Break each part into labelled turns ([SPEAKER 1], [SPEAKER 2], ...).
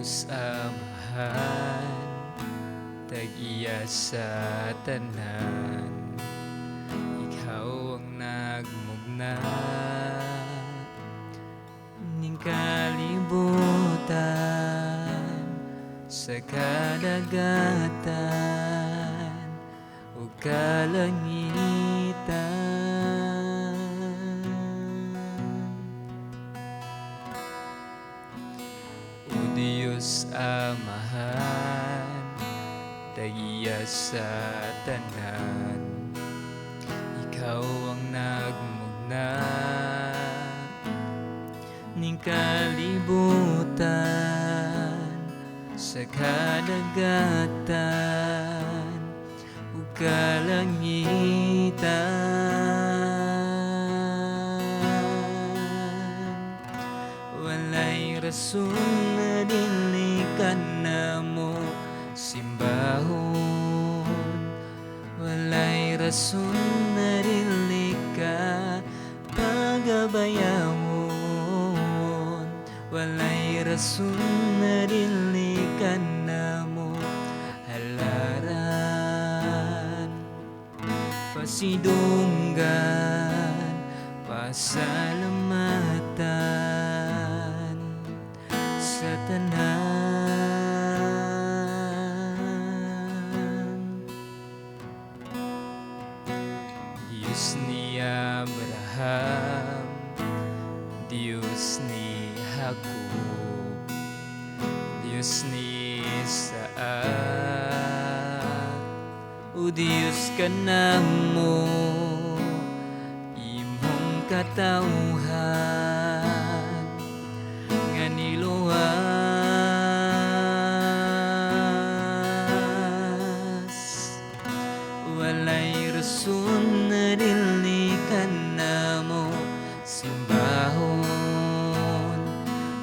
[SPEAKER 1] Diyos Amahan, tag-iya sa tanan, Ikaw ang nagmugna ning kalibutan sa kadagatan ug kalangitan. O Diyos Amahan, tag-iya sa tanan, Ikaw ang nagmugna ning kalibutan sa kadagatan ug kalangitan. Walay rason na dili ka namo simbahon, walay rason na dili ka pagabayawon, walay rason na dili ka namo halaran, pasidunggan, pasalamatan sa tanan. Diyos ni Abraham, Diyos ni Jacob, Diyos ni Isaac, o Diyos ka namo, imong katawhan nga niluwas. Walay rason na dili ka namo simbahon,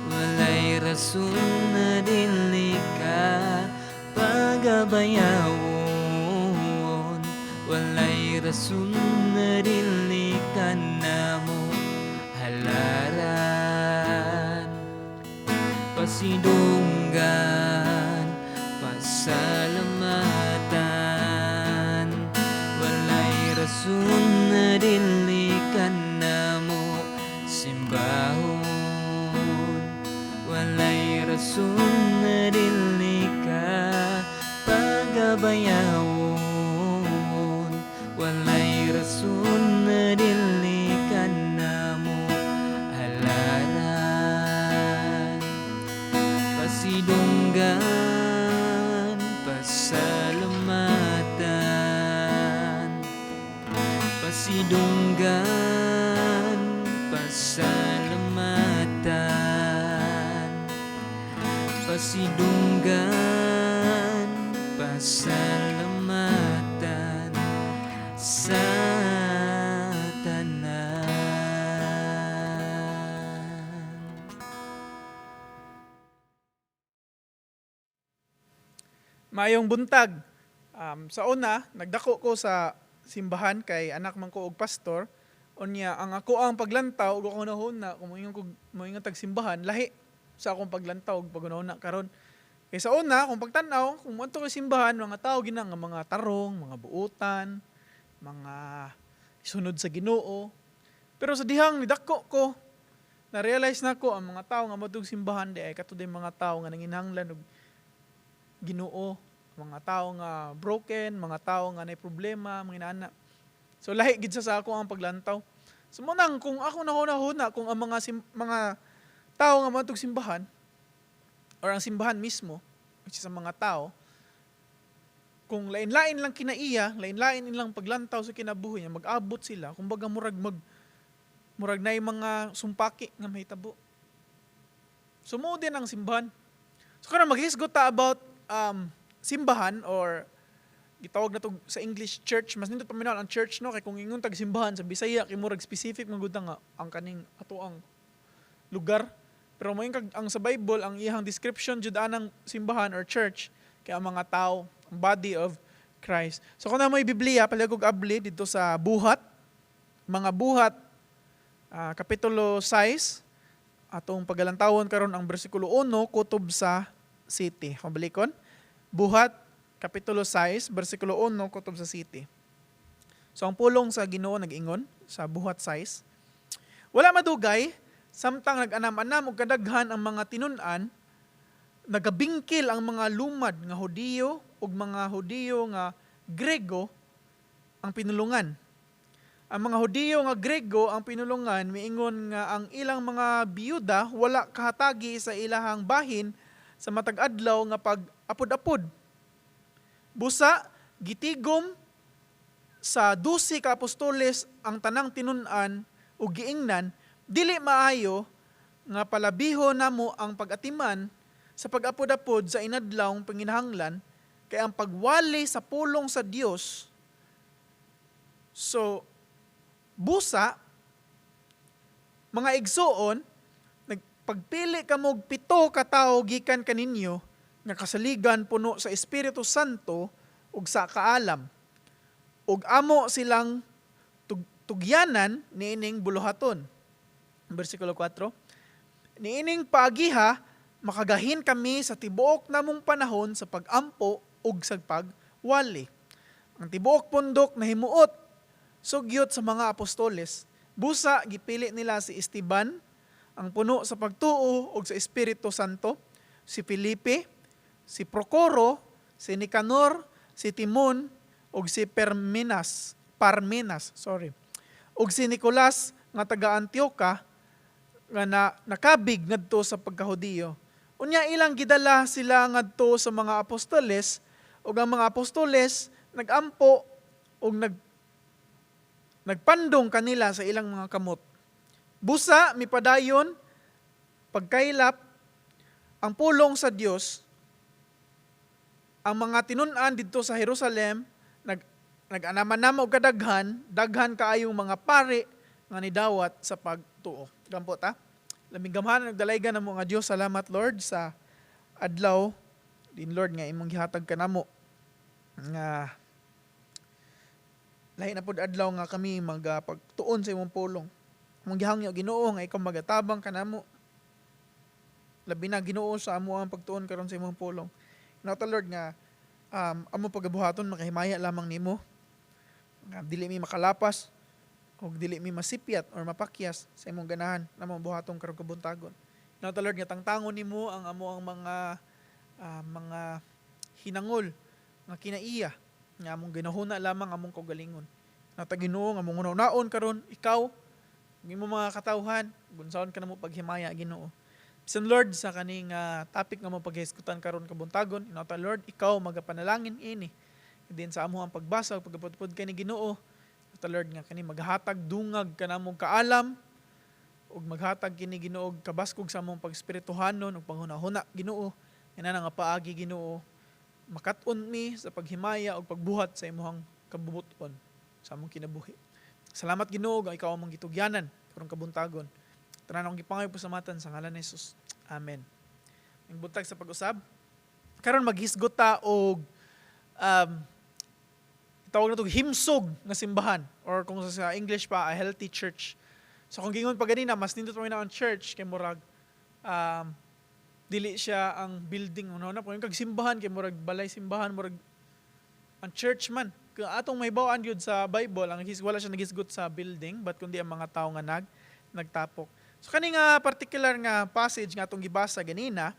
[SPEAKER 1] walay rason na dili ka pagabayawon, walay rason na dili ka namo halaran, pasidunggan, pasalamatan, walay rason na dili ka namo simbahon, walay rason na dili ka pagabayawon, walay rason na dili ka namo halaran, pasidunggan, pasalamatan, pasidunggan, pasalamatan, pasidunggan, pasalamatan sa tanan.
[SPEAKER 2] Maayong buntag. Sa una, nagdako ko sa simbahan kay anak man ko og pastor. Unya ang ako ang paglantaw ug ako nahuna kung moingon tag simbahan lahi sa akong paglantaw ug pagunahuna karon. Kay sa una, kung pagtan-aw, kung moadto ka simbahan, mga tao ginang nga mga tarong, mga buutan, mga sunod sa Ginoo. Pero sa dihang nidako ko, na-realize na ko ang mga tao nga moadtog simbahan di ay katuday mga tao nga nanginhanglan og Ginoo, mga tao nga broken, mga tao nga nay problema, mga inana. So lahi gid sa ako ang paglantaw. So munang kung ako nahuna-huna kung ang mga tao nga moadtog simbahan or ang simbahan mismo, which is ang mga tao, kung lain-lain lang kinaiya, lain-lain ilang paglantaw sa kinabuhi niya, mag-abot sila, kumbaga murag nay mga sumpaki nga mahitabo. Sumo din ang simbahan. So karon maghisgot ta about simbahan or gitawag na to sa English church, mas nindot paminaw ang church no kay kung ingon tag simbahan sa Bisaya kay murag specific man gud nga ang kaning ato ang lugar. Pero mo ang sa Bible ang iyang description jud anang simbahan or church kay ang mga tao, ang body of Christ. So kung na mo Biblia palagog abli dito sa Buhat, mga Buhat kapitulo 6 atong pagalantawon karon ang bersikulo 1 kutob sa city. Mabalikon, buhat kapitulo 6 bersikulo 1 kutob sa city. So ang pulong sa Ginoo nag-ingon sa buhat 6, wala madugay samtang nag-anam-anam og kadaghan ang mga tinun-an, nagabingkil ang mga lumad nga Hudiyo ug mga Hudiyo nga Grego ang pinulungan. Ang mga Hudiyo nga Grego ang pinulungan miingon nga ang ilang mga biyuda wala kahatagi sa ilahang bahin sa matag adlaw nga pag-apod-apod. Busa gitigom sa 12 ka apostoles ang tanang tinun-an ug giingnan, dili maayo nga palabihon namo ang pag-atiman sa pag-apod-apod sa inadlawng panginahanglan kay ang pagwali sa pulong sa Dios. So busa mga igsoon, nagpagpili kamog 7 ka tawo gikan kaninyo nga kasaligan puno sa Espiritu Santo ug sa kaalam. Ug amo silang tugyanan niining buluhaton. Versikulo 4. Niining paagiha makagahin kami sa tibuok namong panahon sa pagampo ug sa pagwali. Ang tibuok pundok nahimuot sugyot sa mga apostoles. Busa gipili nila si Esteban, ang puno sa pagtuo ug sa Espiritu Santo, si Felipe, si Procoro, si Nicanor, si Timon, ug si Parmenas, ug si Nicolas nga taga Antioca nga nakabig ngadto sa pagkahudiyo. Unya ilang gidala sila ngadto sa mga apostoles, ug ang mga apostoles nagampo ug nagpandong kanila sa ilang mga kamot. Busa mipadayon pagkailap ang pulong sa Dios, ang mga tinun-an didto sa Jerusalem nag-anaman-nama og daghan kaayong mga pari nga nidawat sa pagtuo. Gampo ta. Lamig gamhanan nagdalaygan namo nga Dios, salamat Lord sa adlaw din Lord nga imong gihatag kanamo nga lahi na pud adlaw nga kami magpagtuon sa imong pulong. Among gihangyo Ginoo nga ikaw magatabang kanamo. Labi na Ginoo sa amo ang pagtuon karon sa imong pulong. Inata Lord nga amo pagabuhaton makahimaya lamang nimo. Dili mi makalapas o dili mi masipyat or mapakyas sa imong ganahan namang buhaton karong kabuntagon. Inata Lord nga tangtangon nimo ang amo ang mga hinangol nga kinaiya nga among ginahuna lamang among kaugalingon. Inata Ginoo nga among unaon karon ikaw ng imong mga katawhan gunsaon ka namo paghimaya Ginoo. Bisan Lord sa kaning topic nga mo paghisgutan karon kabuntagon, inata Lord ikaw magapanalangin ini. Din sa amo ang pagbasa ug pagapudpud kay ni Ginoo. Inata Lord nga kani maghatag dungag kanamong kaalam ug maghatag kini Ginoo og kabaskog sa among pagespirituhanon ug panghunahuna Ginoo. Ina nga paagi Ginoo makat-on mi sa paghimaya ug pagbuhat sa imong kabubuton sa among kinabuhi. Salamat Ginoo nga ikaw among gitugyanan karong kabuntagon. Tanan akong gipangayo po sa matan sa ngalan ni Jesus. Amen. Ang buntag sa pag-usab, karon maghisgot ta og tawag na ito himsog na simbahan or kung sa English pa, a healthy church. So kung gingon pa ganina, mas nindot mo na ang church kay murag dili siya ang building na po yung kagsimbahan kay murag balay simbahan murag ang church man. Kung atong may bawaan yun sa Bible, wala siya nagisgot sa building but kundi ang mga tao nga nagtapok. So kaning particular nga passage nga atong gibasa ganina,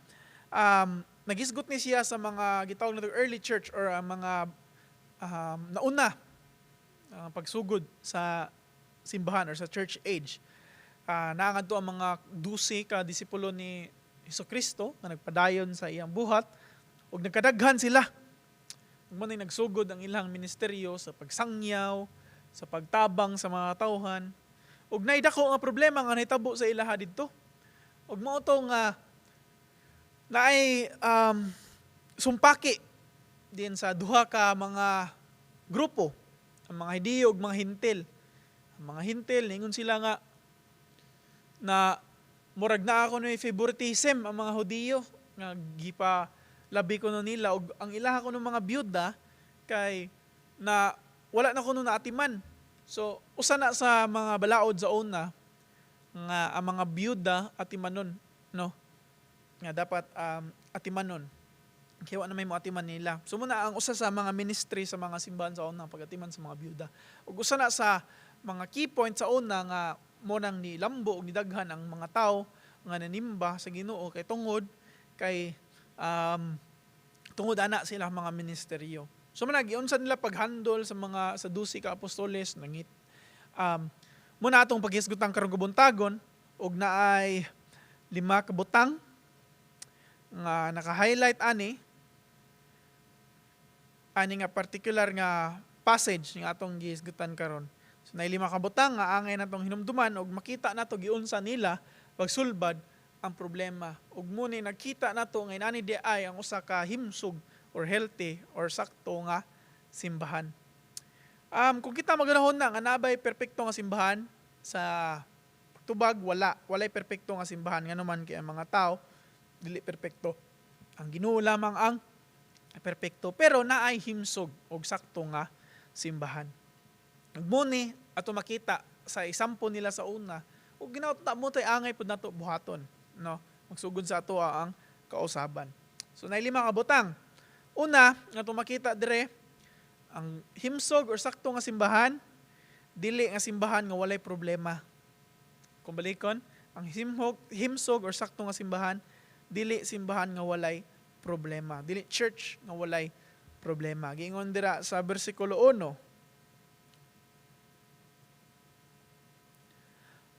[SPEAKER 2] nagisgot ni siya sa mga gitawag na early church or mga nauna pagsugod sa simbahan or sa church age. Naangadto ang mga 12 ka disipulo ni Hesukristo na nagpadayon sa iyang buhat ug nagkadaghan sila. Ug man nagsugod ang ilang ministeryo sa pagsangyaw, sa pagtabang sa mga tawhan. Ug naidako nga problema nga nahitabo sa ilaha didto. Ug mao to nga naay sumpaki din sa duha ka mga grupo, ang mga Hudiyo ug mga Hintil. Ang mga Hintil ningon sila nga na murag na ako no favoritism ang mga Hudiyo nga gipa labi ko no nila ug ang ilaha ko no mga byuda kay na wala na kuno naatiman. So usa na sa mga balaod sa una nga ang mga byuda atimanon no nga dapat atimanon Kaya na may moatiman nila. So muna ang usa sa mga ministry sa mga simbahan sa una pagatiman sa mga byuda. Ug usa na sa mga key point sa una nga mo nang nilambo ug nidaghan ang mga tao nga nanimba sa Ginoo tungod ana sila mga ministeryo. So man giunsa nila paghandle sa 12 ka apostoles nangit muna atong paghisgutan karong kabuntagon ug naay 5 ka butang nga naka-highlight ani nga particular nga passage nga atong gihisgutan karon. So naay 5 ka butang nga angay natong hinumduman ug makita nato giunsa nila pagsulbad ang problema. Ug muni nakita nato nga inani di ay ang usa ka himsog or healthy or sakto nga simbahan. Kung kita magunahon na nga nabay perpekto nga simbahan sa tubag walay perpekto nga simbahan nganuman kay ang mga tao dili perpekto. Ang Ginoo lamang ang perpekto pero naay himsog og sakto nga simbahan. Nagmuni ato makita sa isampo nila sa una ug ginauta mo tay angay pud nato buhaton, no? Magsugod sa ato ang kausaban. So naay 5 ka butang. Una, ato makita dire ang himsog or sakto nga simbahan dili nga simbahan nga walay problema. Kung balikon, ang himsog or sakto nga simbahan dili simbahan nga walay problema. Dili church nga walay problema. Giingon dira sa bersikulo 1.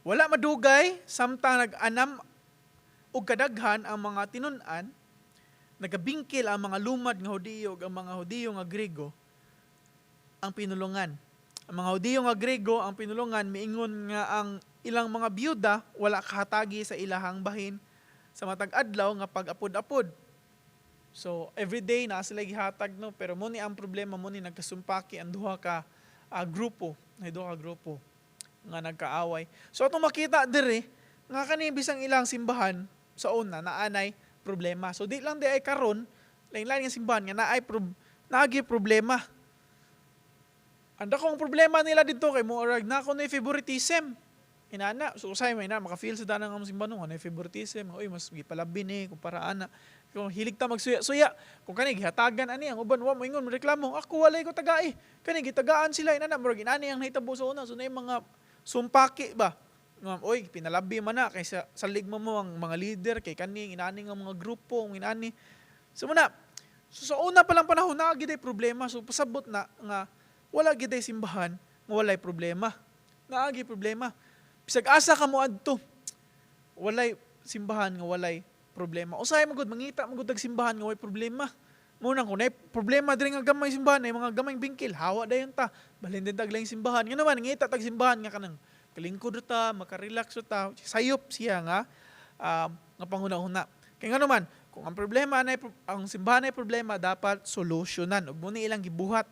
[SPEAKER 2] Wala madugay samtang nag-anam og kadaghan ang mga tinun-an, nagabingkil ang mga lumad nga Hudiyo ug ang mga Hudiyo nga Grego ang pinulungan. Ang mga Hudiyo nga Grego ang pinulungan miingon nga ang ilang mga byuda wala kahatagi sa ilahang bahin sa matag adlaw nga pag-apod-apod. So everyday na sila gihatag, no, pero muni ang problema muni nagkasumpaki ang duha ka grupo nga nagkaaway. So atong makita diri nga kani bisang ilang simbahan sa una naanay problema. So di lang di ay karon lain-lain nga simbahan nga naagi problema. Ang dakong problema nila dito kay moorag na ako na favoritism. Inana, so usay may na maka-feel sa danang ang simbahan nga favoritism. Oy mas gipalabi ni kumpara ana. Kung hilig ta magsuya-suya, kung kani gihatagan ani ang uban wa moingon reklamo, ako walay ko tagai. Kani gitagaan sila inana murag inani ang nahitabo sa una. So na mga sumpaki ba? Oy, pinalabi man na kaysa salig mo ang mga leader kay kani inani nga mga grupo, inani. So muna, so sa una pa lang panahon na gid problema. So pasabot na nga wala gid simbahan nga walay problema. Naagi problema. Bisag asa ka mo adto. Walay simbahan nga walay problema. Usahay magud mangita magud tag simbahan nga walay problema. Muna ko nay problema diri nga gamay simbahan ay mga gamay bingkil hawa dayon ta. Balhin din tag laing simbahan. Nga naman ngita tag simbahan nga kanang kalingkod ta, makarelax ta, sayop siya nga panghuna-huna. Kaya nga naman, kung ang problema na ang simbahan ay problema, dapat solusyonan. Ug muna ilang gibuhat.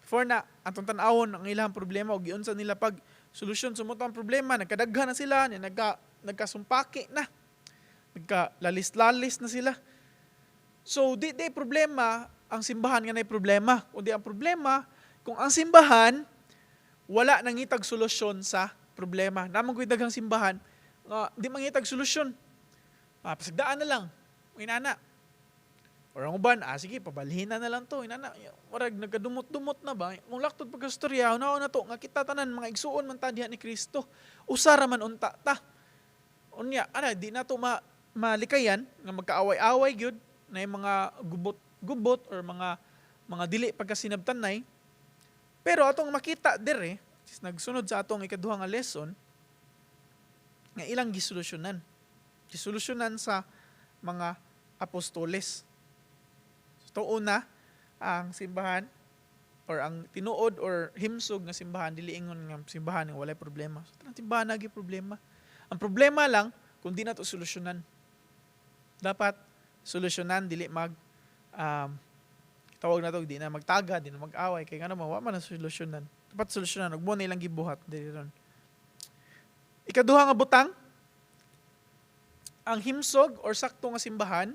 [SPEAKER 2] For na, atong tanawon ang ilang problema, ug giunsa nila pag solusyon sumot ang problema, nagkadaghan na sila, nagkasumpaki na, nagkalalis-lalis na sila. So, di problema, ang simbahan nga na problema. Kundi ang problema, kung ang simbahan, wala nangitag solusyon sa problema. Namang ko'y daghang simbahan, di mangitag solusyon. Pasagdaan na lang. Inana. Or ang uban, sige, pabalhin na lang to. Inana, warag, nagkadumot-dumot na ba? Kung laktod pagkastorya, na to, nga kita tanan, mga igsuon man ta diha ni Kristo. Usara man unta ta. Unya, di na to malikayan, nga magkaaway-away gyud na yung mga gubot or mga dili pagkasinabtanay. Pero atong makita dire, nagsunod sa atong ikaduha nga lesson, nga ilang gisolusyonan. Gisolusyonan sa mga apostoles. So una, ang simbahan or ang tinuod or himsog nga simbahan, dili ingon nga simbahan nga walay problema. So ang simbahan nagi problema. Ang problema lang kung di nato solusyonan. Dapat solusyonan dili tawag na to, di na magtaga, di na mag-away kay nga naman wa man na solusyonan. Dapat solusyonan ug mo na ilang gibuhat diri ron. Ikaduha nga butang, ang himsog or sakto nga simbahan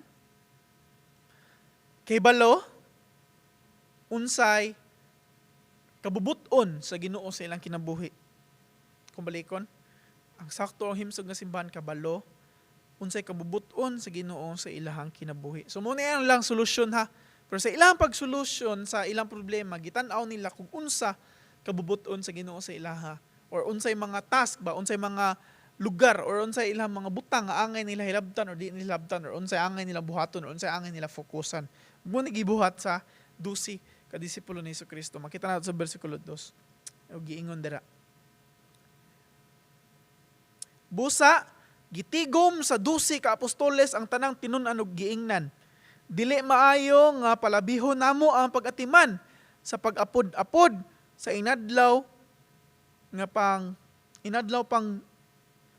[SPEAKER 2] kay balo unsay kabubuton sa Ginoo sa ilang kinabuhi. Kung balikon, ang sakto ang himsog nga simbahan kabalo unsay kabubuton sa Ginoo sa ilahang kinabuhi. So muna yan lang solusyon ha. Pero sa ilang pagsolusyon sa ilang problema, gitan-aw nila kung unsa kabubuton sa Ginoo sa ilaha, or unsay mga task ba, unsay mga lugar, or unsay ilang mga butang nga angay nila hilabtan or di nila hilabtan, or unsay angay nila buhaton, or unsay angay nila fokusan. Muna gibuhat sa 12 ka disipulo ni Jesucristo. Makita nato sa bersikulo 2. O giingon dira. Busa gitigom sa 12 ka apostoles ang tanang tinun-an ug giingnan. Dili maayo nga palabihon namo ang pag-atiman sa pag-apod-apod sa inadlaw pang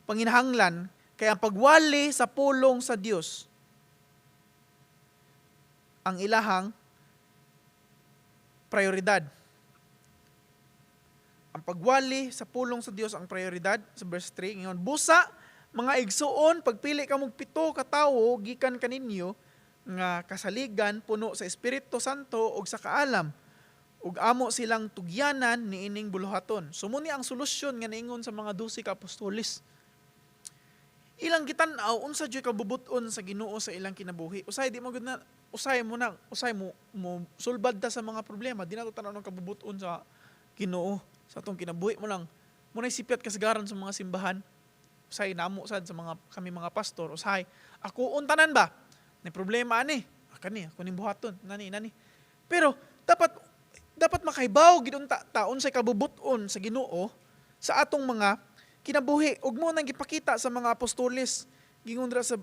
[SPEAKER 2] panginahanglan kay ang pagwali sa pulong sa Dios ang ilahang prioridad. Ang pagwali sa pulong sa Dios ang prioridad sa verse 3. Ngayon, busa mga igsuon pagpili kamong 7 ka tawo gikan kaninyo nga kasaligan puno sa Espiritu Santo ug sa kaalam ug amo silang tugyanan niining buluhaton. Sumuni ang solusyon nga niingon sa mga 12 ka apostoles. Ilang gitan-aw unsa jud kabubuton sa Ginoo sa ilang kinabuhi. Usay mo sulbad ta sa mga problema. Di na to tanaw ng kabubuton sa Ginoo sa atong kinabuhi mo lang. Munay sipiat kasagaran sa mga simbahan. Usay namo sad sa kami mga pastor. Usay ako untanan ba? May problema ani. Ako ning buhaton. Nani. Pero dapat makaibaw gid unta taon sa kabubuton sa Ginoo sa atong mga kinabuhi. Ug mo nang gipakita sa mga apostoles. Gingon ra sa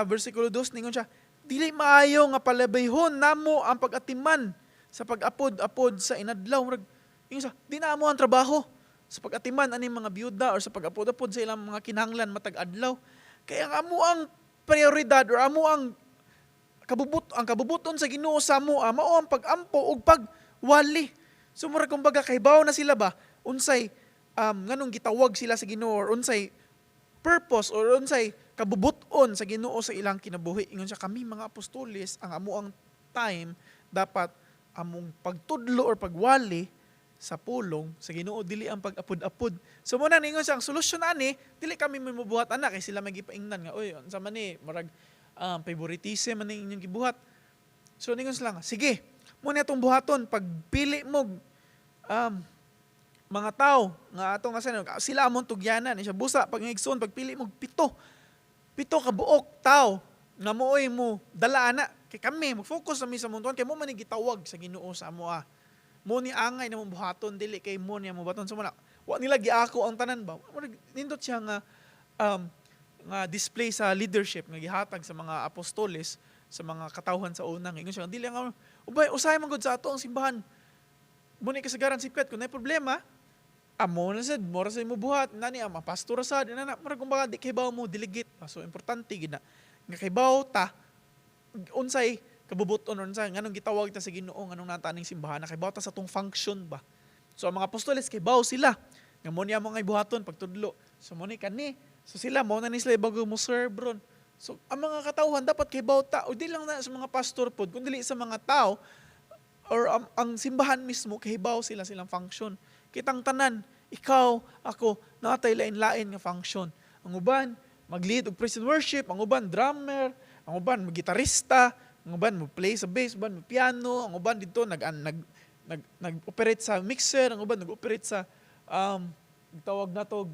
[SPEAKER 2] bersikulo 2 ningon siya, dili maayo nga palabayhon namo ang pag-atiman sa pag-apod-apod sa inadlaw. Ingon siya, di na amo ang trabaho sa pag-atiman ani mga biyuda or sa pag-apod-apod sa ilang mga kinahanglan matag adlaw. Kaya ang amo ang prioridad or amo ang kabubuton sa Ginoo sa amo mao ang pag-ampo ug pagwali. So mura kumbaga kahibaw na sila ba unsay nganong gitawag sila sa Ginoo or unsay purpose or unsay kabubuton sa Ginoo sa ilang kinabuhi. Ingon siya, kami mga apostoles ang amo ang time dapat among pagtudlo or pagwali sa pulong sa Ginoo, dili ang pag-apod-apod. So muna ningon siya, ang solusyon ani, dili kami may mabuhat anak kay sila may gipaingnan nga oy unsa man ni murag favoritism man ning inyong gibuhat. So ningon sila nga, sige, muna itong buhaton pagpili mo mga tao nga atong sila amon tugyanan siya busa pag ngigsoon pagpili mo 7 ka buok tao nga mooy mo dala ana kay kami mag-focus kami sa munton kay mo man gitawag sa Ginoo sa amo mo ni angay na mong buhaton dili kay mo niya mo baton sa muna wa nila giako ang tanan ba nindot siya nga display sa leadership nga gihatag sa mga apostoles sa mga katawhan sa unang ingon siya dili nga ubay usay man gud sa ato ang simbahan mo ni kasagaran sipkat kun may problema amo na sad mo ra sa imo buhat nani ang pastor sad na mura kumbaga di kay bawo mo delegate so importante gid na nga kay bawo ta unsay kabubuton unsay nganong gitawag ta sa Ginoo nganong nataning simbahan kay bawo ta sa tong function ba so ang mga apostoles kay bawo sila nga mo niya mo nga buhaton pagtudlo so mo ni kani so sila mo na ni sila bago mo serve ron so ang mga katawhan dapat kay bawo ta o di lang na sa mga pastor pod kun dili sa mga tao or ang simbahan mismo kay bawo silang function. Kitang tanan, ikaw, ako, natay lain-lain nga function. Ang uban, mag-lead og praise and worship, ang uban, drummer, ang uban, gitarista, ang uban, mag-play sa bass, ang uban, mag-piano, ang uban dito, nag-operate sa mixer, ang uban, nag-operate sa, tawag na to,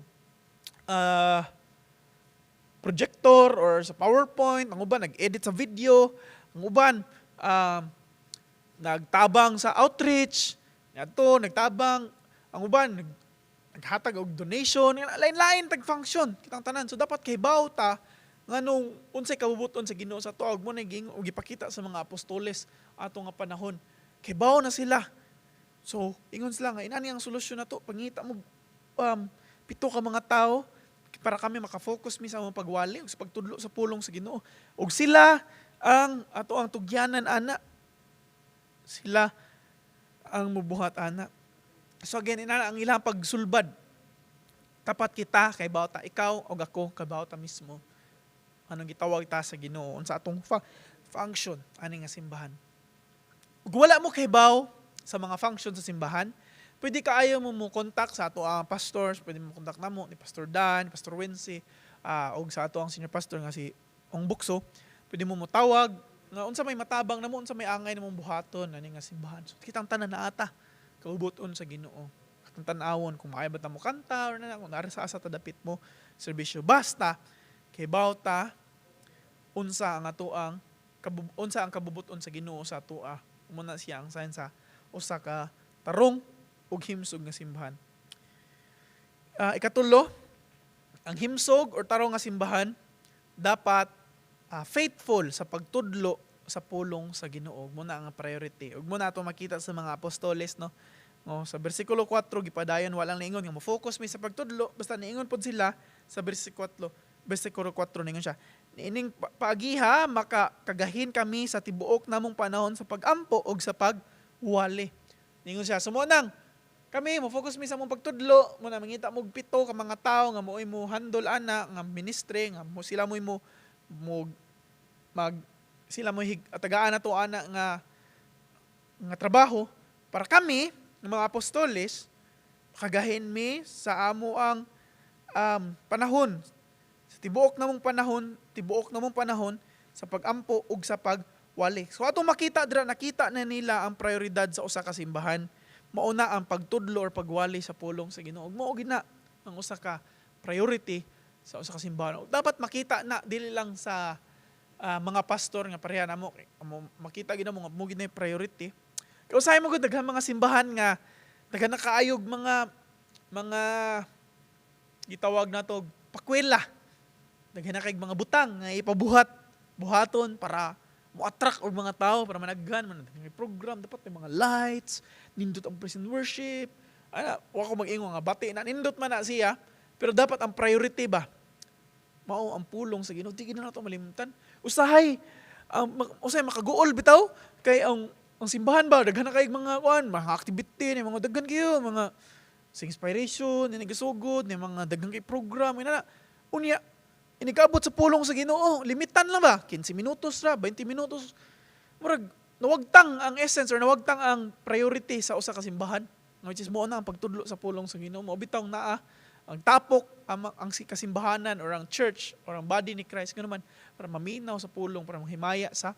[SPEAKER 2] projector or sa PowerPoint, ang uban, nag-edit sa video, ang uban, nagtabang sa outreach, nagtabang, ang uban, naghatag og donation, lain-lain tag-function, kitang tanan. So dapat kay bawo ta nganong unsay kabubuton sa Ginoo sa tuog mo naging og ipakita sa mga apostoles ato nga panahon. Kay bawo na sila. So ingon sila nga inani ang solusyon nato pangita mo 7 ka mga tao para kami maka-focus mi sa among pagwali ug sa pagtudlo sa pulong sa Ginoo. Ug sila ang ato ang tugyanan ana. Sila ang mubuhat ana. So again, ang ilang pagsulbad. Tapat kita kay bawta ikaw o ako kay bawta mismo. Anong gitawag ta sa Ginoo sa atong function ani nga simbahan. Ug wala mo kay baw sa mga function sa simbahan, pwede kaayo mo contact sa ato ang pastors, pwede mo contact namo ni Pastor Dan, Pastor Wency, og sa ato ang senior pastor nga si Ong Bukso, pwede mo motawag nga unsa may matabang namo, unsa may angay namong buhaton ani nga simbahan. So kitang tanan na ata kaubuton sa Ginoo. Katong tan-awon kung makaya ba ta mo kanta or na kung nara sa asa ta dapit mo serbisyo. Basta kay bawta unsa ang kabubuton sa Ginoo sa atoa. Muna siya ang sign sa usa ka tarong ug himsog nga simbahan. Ikatulo, ang himsog or tarong nga simbahan dapat faithful sa pagtudlo sa pulong sa Ginoo. Muna ang priority. Ug muna ato makita sa mga apostoles, no. Sa bersikulo 4 gipadayon walang niingon nga mo-focus mi sa pagtudlo, basta niingon pod sila sa bersikulo 4 ningon siya. Niining paagiha makakagahin kami sa tibuok namong panahon sa pagampo ug sa pagwali. Ningon siya, sumonang kami mo-focus mi sa mong pagtudlo, muna mangita mo pito ka mga tawo nga moy mo handle ana nga ministry nga sila moy mo sila moy tagaan na to ana nga trabaho para kami ng mga apostoles kagahin mi sa amo ang panahon sa tibuok namong panahon sa pagampo ug sa pagwali. So atong nakita na nila ang prioridad sa usa ka simbahan. Mauna ang pagtudlo or pagwali sa pulong sa Ginoo. Mao gina ang usa ka priority sa usa ka simbahan. Dapat makita na dili lang sa mga pastor nga pareha namo makita gid mo gid na priority. Kay usahay mo gud daghang mga simbahan nga daghan na kaayog mga gitawag nato pakwela. Daghan na kay mga butang nga buhaton para mo-attract og mga tao para managhan man may program dapat may mga lights, nindot ang praise and worship. Wa ko mag-ingon nga bati na nindot man na siya, pero dapat ang priority ba mao ang pulong sa Ginoo. Di na nato malimtan. Usahay makaguol bitaw kay ang simbahan ba daghan na kay mga mga activity ni mga daghan kayo, mga sa inspiration, ni nagasugod, ni mga daghan kay program ina. Unya inigabot sa pulong sa Ginoo, limitan lang ba? 15 minutos ra, 20 minutos. Murag nawagtang ang essence or nawagtang ang priority sa usa ka simbahan. Which is mo na ang pagtudlo sa pulong sa Ginoo. Mao bitaw naa ang tapok ang kasimbahanan or ang church or ang body ni Christ naman para maminaw sa pulong, para mahimaya sa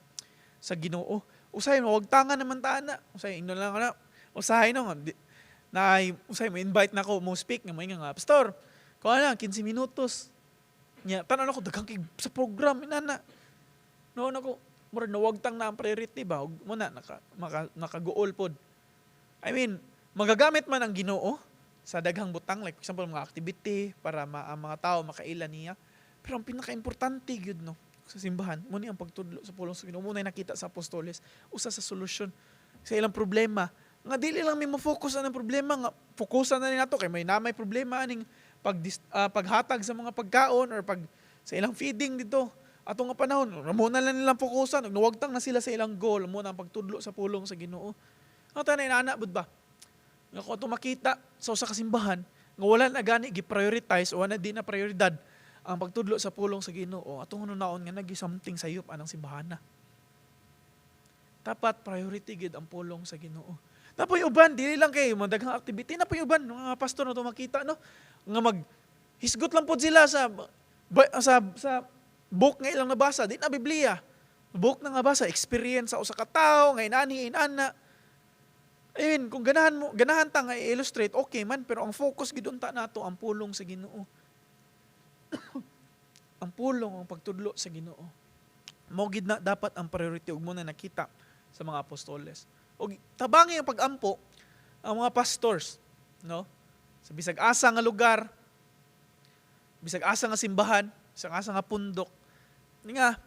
[SPEAKER 2] Ginoo. Usahay nawagtangan naman ta na. Usahay ino lang na. Usahay no usahay mo invite na ko mo speak nga nga pastor. Kuha na 15 minutos. Nya tanan ako daghang kay sa program inana. No nako mura nawagtang na ang priority ba ug mo na nakaguol pod. I mean, magagamit man ang Ginoo sa daghang butang like for example mga activity para ang mga tao makaila niya. Pero ang pinaka-importante gyud no sa simbahan mo ni ang pagtudlo sa pulong sa Ginoo. Mo na nakita sa apostoles usa sa solusyon sa ilang problema. Nga dili lang mi mo focus ang problema nga fokusan na ni nato kay may namay problema aning paghatag sa mga pagkaon or sa ilang feeding dito. Ato nga panahon, muna lang nilang fokusan, nawagtang na sila sa ilang goal, muna ang pagtudlo sa pulong sa Ginoo. Ang tanay na bud ba? Nga kung ito makita sa usa ka simbahan, nga wala na gani gi-prioritize o wala di na prioridad ang pagtudlo sa pulong sa Ginoo. Atong naon nga nagi-something sayop anang simbahan na. Dapat priority gid ang pulong sa Ginoo. Napoy uban dili lang kay mga daghang activity, napoy uban mga pastor na to makita no nga hisgot lang pod sila sa book nga ilang nabasa, di na Biblia. Book na nga basa, experience sa usa ka tawo nga inana. Ayun, kung ganahan ta nga i-illustrate, okay man, pero ang focus gid unta nato ang pulong sa Ginoo. Ang pulong, ang pagtudlo sa Ginoo. Mao gid na dapat ang priority ug mo na nakita sa mga apostoles. Og tabangi ang pagampo ang mga pastors, no? Sa bisag asa nga lugar, bisag asa nga simbahan, bisag asa nga pundok. Nga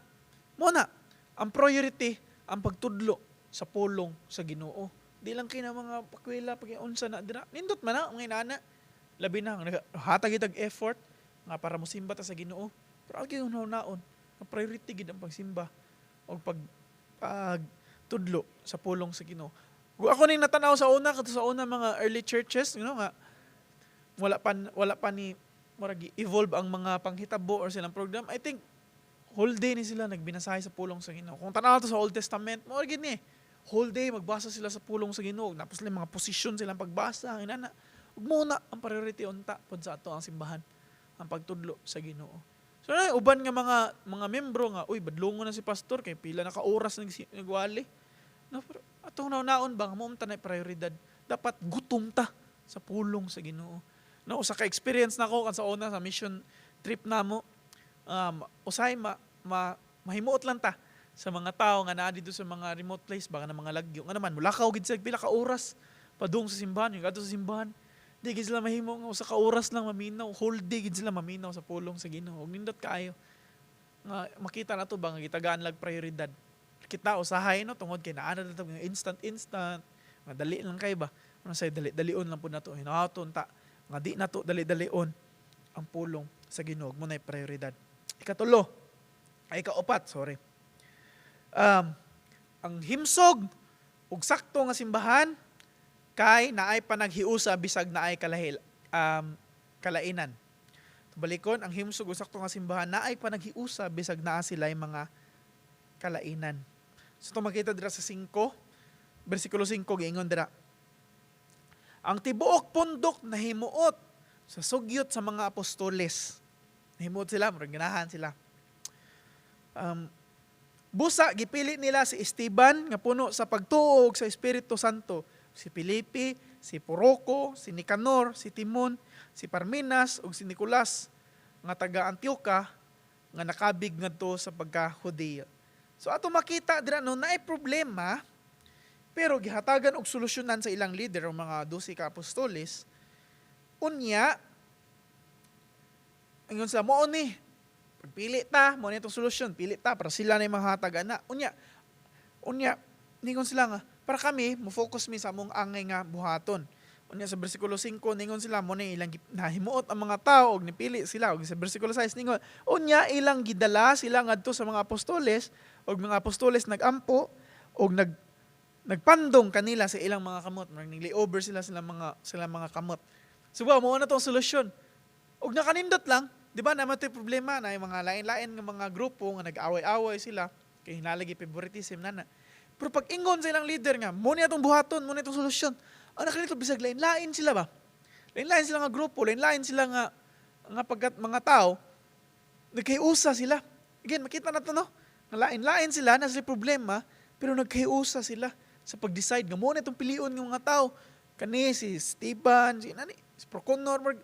[SPEAKER 2] mo na ang priority ang pagtudlo sa pulong sa Ginoo. Di lang kay na mga pakwela pag-unsa na dira. Nindot man na ang inana. Labi na hatag itag effort nga para mosimba ta sa Ginoo. Pero agi naon ang priority gid ang pagsimba o pagtudlo sa pulong sa Ginoo. Ako ning natanaw sa una mga early churches, you know nga wala pa ni murag evolve ang mga panghitabo or silang program. I think whole day ni sila nagbinasahe sa pulong sa Ginoo. Kung tanaw to sa Old Testament, murag gid ni whole day magbasa sila sa pulong sa Ginoo. Tapos mga posisyon silang pagbasa, inana. Ug muna ang priority unta pod sa ato ang simbahan, ang pagtudlo sa Ginoo. So na uban nga mga membro nga, uy, badlungon na si pastor kay pila na ka oras nagwali. No, pero atong naon ba nga mo na prioridad. Dapat gutom ta sa pulong sa Ginoo. No, usa ka experience nako kan sa una sa mission trip namo. Usahay mahimuot lang ta sa mga tao nga naa dito sa mga remote place baka na mga lagyo nga naman mulakaw gid sa pila ka oras padung sa simbahan, yung adto sa simbahan. Di gid sila mahimo nga usa ka oras lang maminaw, whole day gid sila maminaw sa pulong sa Ginoo. Ug nindot kaayo nga makita nato ba nga gitagaan lag prioridad. Kita usahay no tungod kay naa na to nga instant nga dali lang kay ba. Ano say dali-dalion lang pud nato. Hinaton ta nga di nato dali-dalion ang pulong sa Ginoo mo nay prioridad. Ikaupat, sorry. Ang himsog ug sakto nga simbahan kay naay panaghiusa bisag naay kalainan. Tubalikon, ang himsog ug sakto nga simbahan naay panaghiusa bisag naa sila'y mga kalainan. So ito makita dira sa 5, versikulo 5 giingon dira. Ang tibuok pundok nahimuot sa sugyot sa mga apostoles. Nahimuot sila, maraganahan sila. Busa gipili nila si Esteban nga puno sa pagtuo sa Espiritu Santo, si Felipe, si Poroco, si Nicanor, si Timon, si Parmenas ug si Nicolas nga taga Antioquia nga nakabig ngadto sa pagka-Hudeya. So ato makita dira no naay problema pero gihatagan og solusyonan sa ilang leader o mga 12 ka apostoles. Unya ingon sa mo ni pagpili ta, mo na itong solusyon, pili ta, para sila na yung mahatag ana. Unya, ningon sila nga, para kami, mo-focus mi sa among angay nga buhaton. Unya, sa versikulo 5, ningon sila, mo na ilang nahimuot ang mga tao, og nipili sila. Og sa versikulo 6, ningon, unya, ilang gidala sila ngadto sa mga apostoles, og mga apostoles nagampo, og nagpandong kanila sa ilang mga kamot. Nag-layover sila mga kamot. So, mo na itong solusyon. Og nakanindot lang, di ba naman ito yung problema na yung mga lain-lain ng mga grupo nga nag-away-away sila kay hinalagi favoritism na. Pero pag ingon sa ilang leader nga, muna itong buhaton, muna itong solusyon. Ang nakalito, bisag lain-lain sila ba? Lain-lain sila nga grupo, lain-lain sila nga pagkat mga tao, nagkaiusa sila. Again, makita na ito, no? Lain-lain sila, nasa problema, pero nagkaiusa sila sa pag-decide nga muna itong piliun ng mga tao. Kani, si Esteban, si Proconor,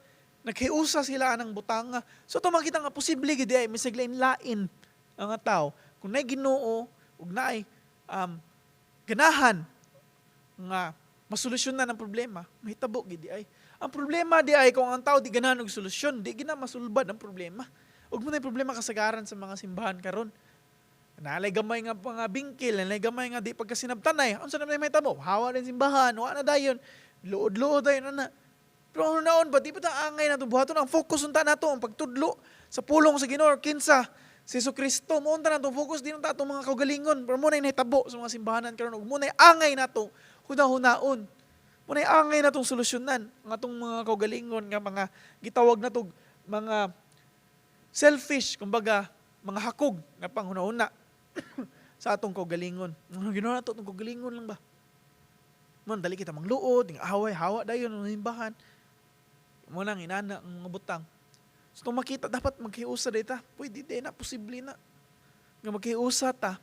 [SPEAKER 2] naghiusa sila anang butanga. So ito makita nga posible gid ay misag lain-lain ang tao. Kung naay Ginoo ug naay ganahan nga masolusyonan ang problema, mahitabo gid ay. Ang problema di ay kung ang tao di ganahan og solusyon, di gina masulbad ang problema. Ug mo nay problema kasagaran sa mga simbahan karon. Nalay gamay nga mga bingkil, nalay gamay nga di pagkasinabtanay. Unsa na may mahitabo? Hawa din simbahan, wa na dayon. Luod-luod dayon na. Pero noon ba, di ba angay na ito buhaton? Ang focus unta na ito, ang pagtudlo sa pulong sa Ginoo, kinsa, si Jesucristo, muunta na ito, focus din na ito mga kaugalingon. Pero muna yung nahitabo sa mga simbahanan karon, muna yung angay na ito, hunahunaon. Muna yung angay na itong solusyonan, ang itong mga kaugalingon, nga mga gitawag na ito, mga selfish, kumbaga, mga hakog, nga panghunahuna sa atong kaugalingon. Ginawa na ito, itong kaugalingon lang ba? Man, dali kita mangluod, away, hawa dayon ng simbahan. Munang inana ang mga butang. So itong makita, dapat maghiusa dita. Pwede din na, posible na. Nga maghiusa ta,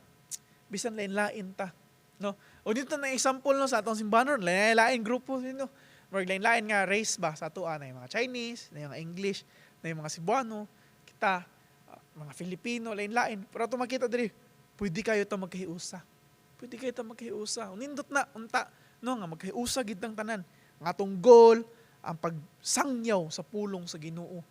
[SPEAKER 2] bisan lain-lain ta. No? O dito na example no, sa atong simbahan, lain-lain grupo. No? Lain-lain nga race ba sa atoa na yung mga Chinese, na yung mga English, na yung mga Cebuano, kita, mga Filipino, lain-lain. Pero ito makita diri, pwede kayo ito maghiusa. Pwede kayo ito maghiusa. Unindot na, unta, no, nga maghiusa gid ang tanan. Nga atong goal, ang pagsangyaw sa pulong sa Ginoo.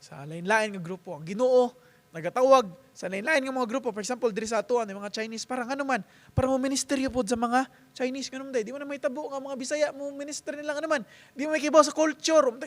[SPEAKER 2] Sa lain-lain nga grupo. Ang Ginoo, nagatawag sa lain-lain nga mga grupo. For example, diri sa atoan, yung mga Chinese, parang ano man, parang mo ministeryo po sa mga Chinese. Ganun di mo na may tabo nga mga Bisaya, mo minister nila nga naman. Di mo may kibaw sa culture,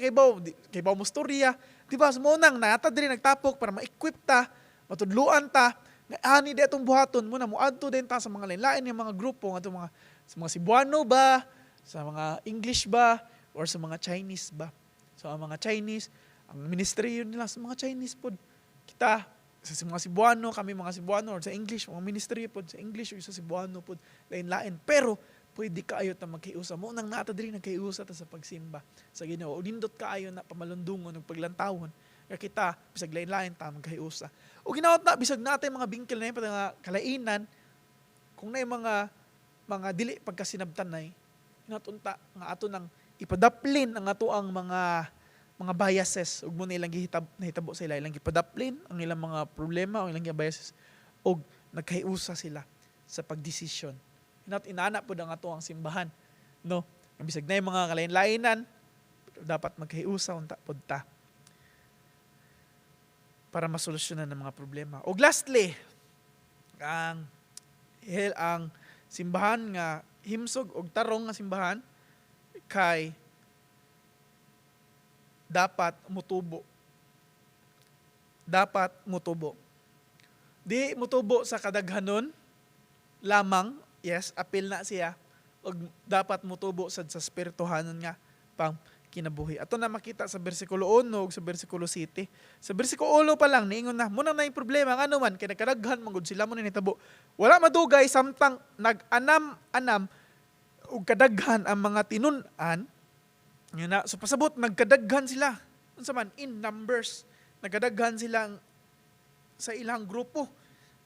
[SPEAKER 2] kibaw mo storya. Di ba, sumunang, nata diri nagtapok para ma-equip ta, matudluan ta, nga ani di atong buhaton muna, muadto din ta sa mga lain-lain nga mga grupo, nga mga, sa mga Cebuano ba, sa mga English ba, or sa mga Chinese ba. So, ang mga Chinese, ang ministeryo nila sa mga Chinese po. Kita, sa mga Cebuano, kami mga Cebuano, or sa English, mga ministeryo po, sa English o sa Cebuano po, lain-lain. Pero, pwede kaayo ta magkiusa. Mo nang nata diri nagkiusa ta sa pagsimba sa Ginoo. Nindot kaayo na pamalundungon ng paglantawon Kaya kita bisag lain-lain ta magkahiusa. O ginaot na bisag natay mga bingkil na yung nga kalainan kung na mga dili pagkasinabtanay inatunta nga ato nang ipadaplin ang ato ang mga biases ug mo nilang nahitabo sa ilang gipadaplin ang ilang mga problema o ilang biases ug nagkahiusa sila sa pagdesisyon. Inana pud ang ato ang simbahan, no? Ang bisag na yung mga kalain-lainan dapat magkahiusa unta pud ta para masolusyonan ang mga problema. Ug lastly, ang simbahan nga himsog og tarong nga simbahan kay dapat mutubo. Dapat mutubo. Di mutubo sa kadaghanon lamang, yes, apil na siya, ug dapat mutubo sa spirituhanon nga pang kinabuhi. Ato na makita sa bersikulo 1 ug sa bersikulo 7. Sa bersikulo 1 pa lang niingon na muna na yung problema ngano man kay nagkadaghan magud sila mo ni nitabo. Wala madugay samtang nag-anam ug kadaghan ang mga tinun-an. Yun na, so pasabot nagkadaghan sila. Unsa man in numbers, nagkadaghan sila sa ilang grupo.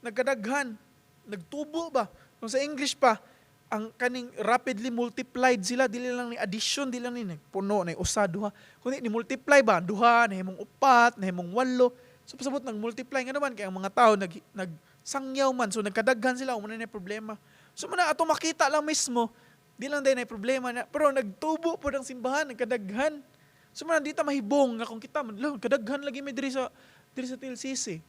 [SPEAKER 2] Nagkadaghan, nagtubo ba? Kung sa English pa, ang kaning rapidly multiplied sila, dili lang ni addition, dili lang ni puno na usa duha, kundi ni multiply ba, duha, nahimong upat, nahimong walo. So pasabot nag-multiply nga naman kay ang mga tao nagsangyaw man, so nagkadaghan sila, umuna na problema. So muna ato makita lang mismo, di lang din na problema na, pero nagtubo po ng simbahan, nagkadaghan. So muna dito mahibong nga kung kita man, kadaghan lagi may diri sa TLCC.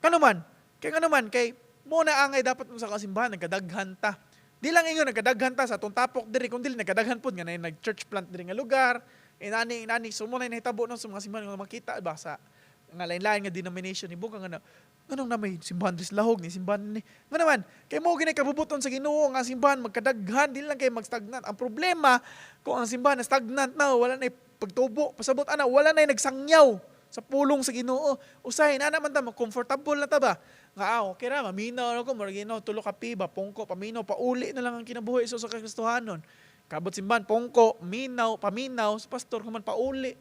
[SPEAKER 2] Kanuman, kay mo na angay dapat mo sa kasimbahan, nagkadaghan ta. Di lang ingon nagkadaghan ta sa atong tapok diri kundi nagkadaghan pud nga nag-church plant diri nga lugar. Inani sumo na nahitabo no sa mga simbahan nga makita ba sa nga lain-lain nga denomination ni buka nga nganong na may simbahan dis lahog ni simbahan ni. Nga naman kay mo ginay kabubuton sa Ginoo nga simbahan magkadaghan dili lang kay magstagnant. Ang problema kung ang simbahan na stagnant na wala na pagtubo, pasabot ana wala na nagsangyaw sa pulong sa Ginoo. Usahay na naman ta comfortable na ta ba? Nga okay ra maminaw ko margino tulo ka piba pongko paminaw pauli na lang ang kinabuhi sa Kristohanon. Kabot simbahan pongko paminaw sa pastor human pauli.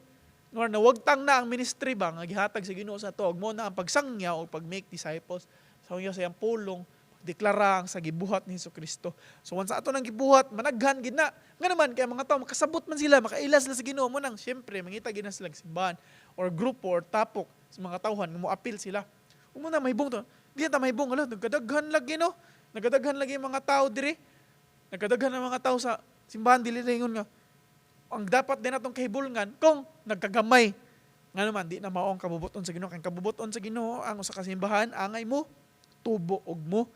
[SPEAKER 2] Nor na wagtang na ang ministry ba nga gihatag sa Ginoo sa tuog mo na ang pagsangyaw o pag-make disciples sa iyang pulong deklara ang sa gibuhat ni Kristo. So once ato nang gibuhat managhan gid na. Nga naman kay mga tawo makasabot man sila makailas sila sa Ginoo mo nang syempre mangita gid na sila simbahan or grupo or tapok sa mga tawhan nga mo apil sila. Umuna mahibong to. Di ta mahibong ala nagkadaghan lagi no. Nagkadaghan lagi mga tao diri. Nagkadaghan ang mga tao sa simbahan dili ingon nga ang dapat din natong kahibulngan kung nagkagamay. Nga naman di na mao ang kabubuton sa Ginoo. Kay kabubuton sa Ginoo ang usa ka simbahan angay mo tubo og mo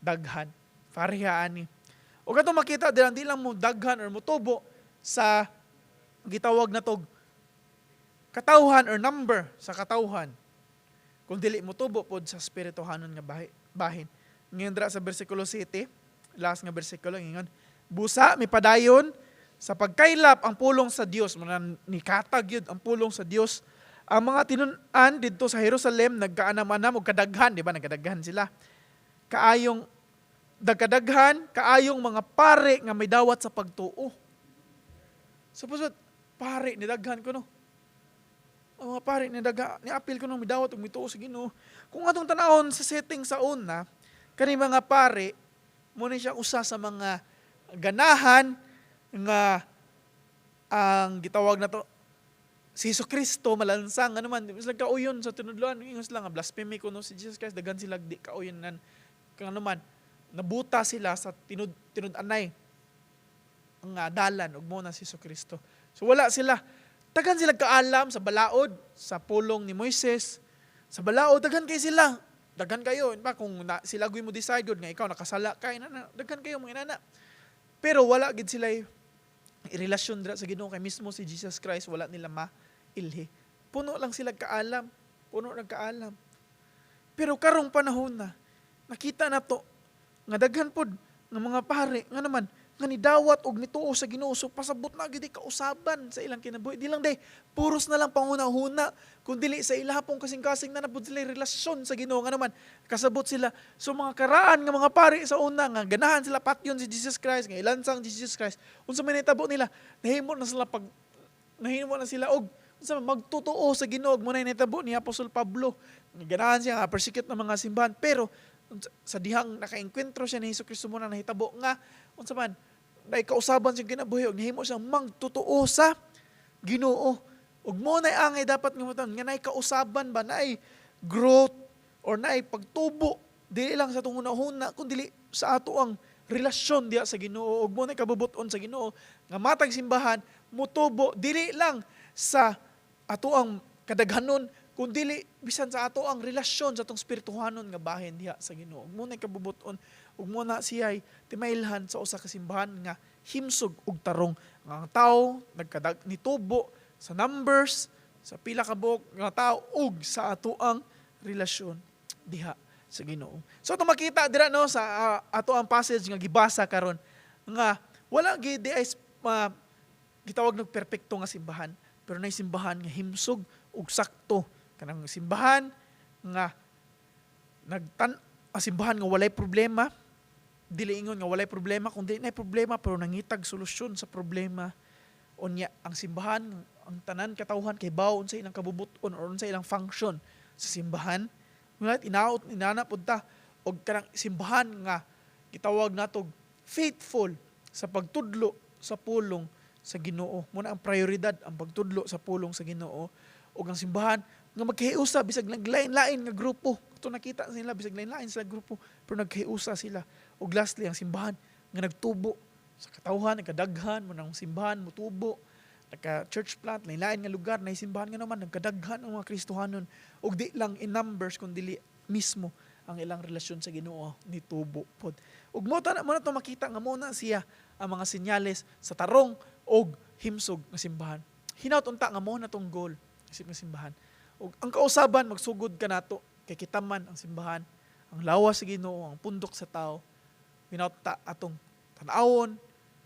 [SPEAKER 2] daghan. Parehaan ni. O kato makita di lang mo daghan or mo tubo sa gitawag na tog katawhan or number sa katawhan. Kung dili mo tubo pod sa spirituhanon nga bahin. Ngayon dra sa bersikulo 7, last nga bersikulo ingon, busa mipadayon sa pagkaylap ang pulong sa Dios, ni katag yun ang pulong sa Dios. Ang mga tinun-an didto sa Jerusalem nagkaanam-anam og kadaghan, di ba? Nagkadaghan sila. Kaayong mga pare nga may dawat sa pagtuo. Suppose pare ni daghan ko no. Ang mga pare ni apil ko nung midawat ug mituo sa Ginoo. Kung atong tanawon sa setting sa una, kani mga pare mo ni siya usa sa mga ganahan nga ang gitawag na to si Kristo malansang ano man sila kauyon sa tinudloan ingon sila nga blasphemy kuno si Jesus Christ daghan sila di kauyonan kung ano man nabuta sila sa tinud-anay ang dalan ug mo na si Kristo. So wala sila daghan sila kaalam sa balaod, sa pulong ni Moises. Sa balaod, daghan kayo sila. Daghan kayo. In fact, kung sila guy mo decide nga ikaw nakasala kay daghan kayo mga inana. Pero wala gid sila irelasyon dira sa Ginoo kay mismo si Jesus Christ wala nila mailhi. Puno lang sila kaalam. Puno lang kaalam. Pero karong panahon na nakita na to nga daghan pod nga mga pare nga naman nga nidawat og nituo sa Ginoo so pasabot na gid kausaban sa ilang kinabuhi. Di lang day puros na lang panguna-huna kun dili sa ilahapong kasing-kasing na napud sila relasyon sa Ginoo nga naman kasabot sila. So mga karaan nga mga pari sa una nga ganahan sila patyon si Jesus Christ nga ilansang Jesus Christ. Unsa man hitabo nila nahimo na sila og sa magtotoo sa Ginoo mo na nitabo ni Apostol Pablo. Ganahan siya nga persecute ng mga simbahan, pero sa dihang nakaengkwentro siya ni Hesukristo mo na nahitabo nga unsa man nay kausaban siyang kinabuhi og nahimo siyang magtotoo sa Ginoo. Ug mo nay angay dapat ngamutan nga nay kausaban ba nay growth or nay pagtubo dili lang sa atong hunahuna kundi sa ato ang relasyon diha sa Ginoo. Ug mo nay kabubuton sa Ginoo nga matag simbahan mutubo dili lang sa ato ang kadaghanon kundi bisan sa ato ang relasyon sa atong spirituhanon nga bahin diha sa Ginoo. Ug mo nay kabubuton ug mo na siya'y timailhan sa usa ka simbahan nga himsog ug tarong nga ang tawo nitubo sa numbers sa pila ka buok nga tawo ug sa ato ang relasyon diha sa Ginoo. So ito makita dira no sa ato ang passage nga gibasa karon nga wala gid di ay gitawag ng perpekto nga simbahan, pero nay simbahan nga himsog ug sakto kanang simbahan nga simbahan nga walay problema, dili ingon nga walay problema kundi nay problema pero nangitag solusyon sa problema. Unya ang simbahan ang tanan katawhan kay bawo unsay ilang kabubuton or unsay ilang function sa simbahan. Ngunit inana pud ta og kanang simbahan nga gitawag natog faithful sa pagtudlo sa pulong sa Ginoo. Muna ang prioridad ang pagtudlo sa pulong sa Ginoo ug ang simbahan nga magkahiusa bisag naglain-lain nga grupo. Ito nakita sila bisag lain-lain sila grupo pero nagkahiusa sila. Ug lastly ang simbahan nga nagtubo sa katawhan, nagkadaghan mo ng simbahan mutubo. Nagka-church plant, lain-lain nga lugar na simbahan nga naman nagkadaghan ang mga Kristohanon ug di lang in numbers kundi mismo ang ilang relasyon sa Ginoo ni tubo pod. Ug mo na to makita nga mo na siya ang mga senyales sa tarong og himsog nga simbahan. Hinaut unta nga mo na tong goal isip nga simbahan. Ug ang kausaban magsugod ka nato kay kita man ang simbahan, ang lawas sa Ginoo, ang pundok sa tao. Hinaut ta atong tan-awon,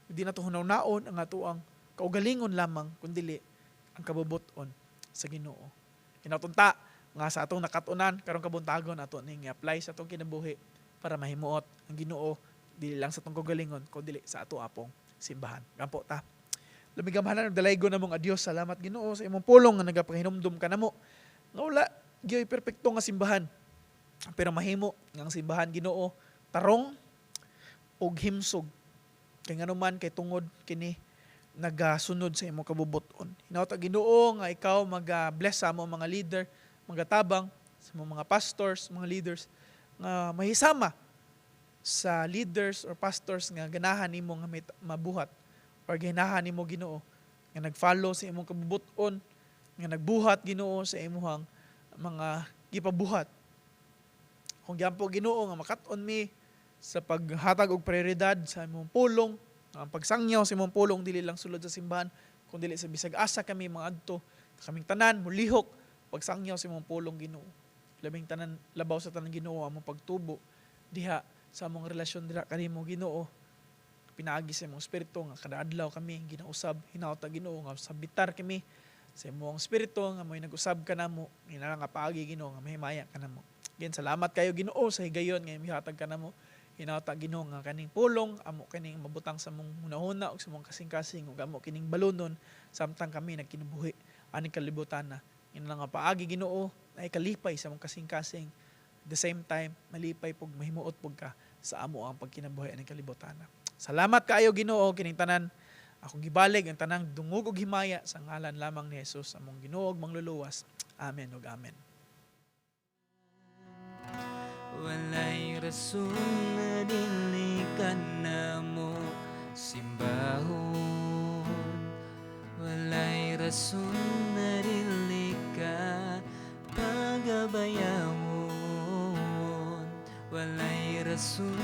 [SPEAKER 2] di nato hunaw-naon ang ato ang kaugalingon lamang kundi ang kabubuton sa Ginoo. Hinaut unta nga sa atong nakatunan karong kabuntagon ato ning apply sa atong kinabuhi para mahimuot ang Ginoo dili lang sa atong kaugalingon kundi sa ato apong simbahan. Gampo ta. Lumigamhanan og dalaygon namong adios. Salamat Ginoo sa imong pulong nga nagapahinumdum ka namo. Nga wala gyud perpekto nga simbahan. Pero mahimo nga ang simbahan Ginoo tarong og himsog. Kay nganuman kay tungod kini nagasunod sa imong kabubuton. Hinaut Ginoo nga ikaw mag-bless sa among mga leader, mga tabang, sa mga pastors, mga leaders nga mahisama sa leaders or pastors nga ganahan nimo nga mabuhat or ganahan nimo Ginoo nga nag-follow sa imong kabubuton, nga nagbuhat Ginoo sa imong mga gipabuhat. Kung gyampo Ginoo nga makat-on mi sa paghatag og prioridad sa imong pulong, ang pagsangyaw sa imong pulong dili lang sulod sa simbahan kundi sa bisag asa kami mga adto kaming tanan mulihok pagsangyaw sa imong pulong Ginoo. Labing tanan labaw sa tanan Ginoo among pagtubo diha sa among relasyon dira kanimo Ginoo. Pinaagi sa imong espiritu nga kada adlaw kami ginausab hinaut Ginoo nga sabitar kami sa imong espiritu nga moy nag-usab kanamo ina nga paagi Ginoo nga mahimaya kanamo. Again, salamat kayo Ginoo sa higayon nga mihatag kanamo. Hinaut Ginoo nga kaning pulong amo kaning mabutang sa mong hunahuna ug sa mong kasing-kasing ug amo kining balunon samtang kami nagkinabuhi ani kalibutan na. Ina nga paagi Ginoo ay kalipay sa mong kasing-kasing. At the same time, malipay pug mahimuot pug ka sa amo ang pagkinabuhi ani kalibutan. Salamat kaayo Ginoo kining tanan. Akong gibalig ang tanang dungog ug himaya sa ngalan lamang ni Jesus among Ginoo ug mangluluwas. Amen ug amen.
[SPEAKER 1] Walay rason na dili ka na mo simbahon. Walay rason na dili ka pagabayawon. Walay rason